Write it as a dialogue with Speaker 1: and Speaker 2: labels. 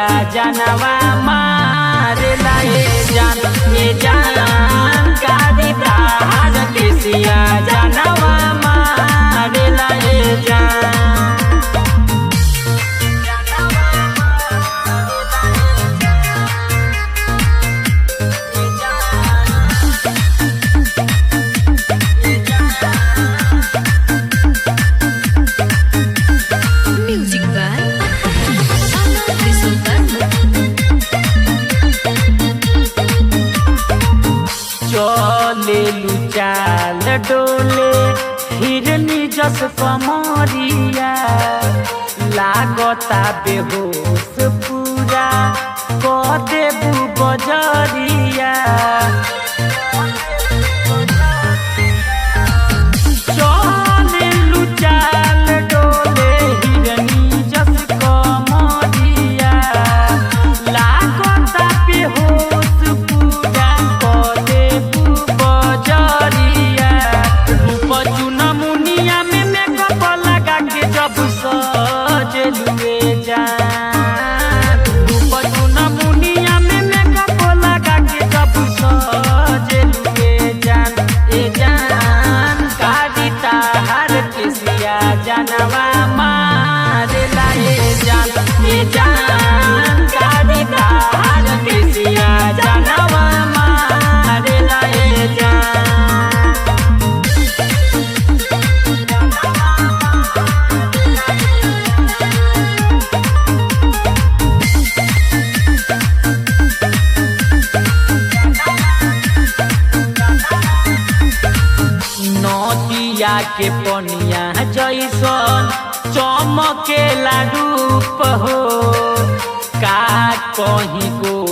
Speaker 1: केसिया जानवा मारे लाए जान ये जान कारी तार केसिया जानवा मारे लाए जान। चले लुचाल डोले हिरनी जस कमरिया लागता बेहोश पूरा क देबू बजरिया। चले लुचाल डोले हिरनी जस कमरिया लागता बेहोश पूरा क देबू बजरिया। रूप चुनमुनिया में मेकअप लगा के जब सजलुए जान। रूप चुनमुनिया में मेकअप लगा के जब सजलुए जान ए जान कारी तार केसिया जानवा मारे लाए जान ए जान कारी तार केसिया जानवा मारे लाए जान। नदिया के पनिया जैसन चमकेला रूप हो का कहीं गो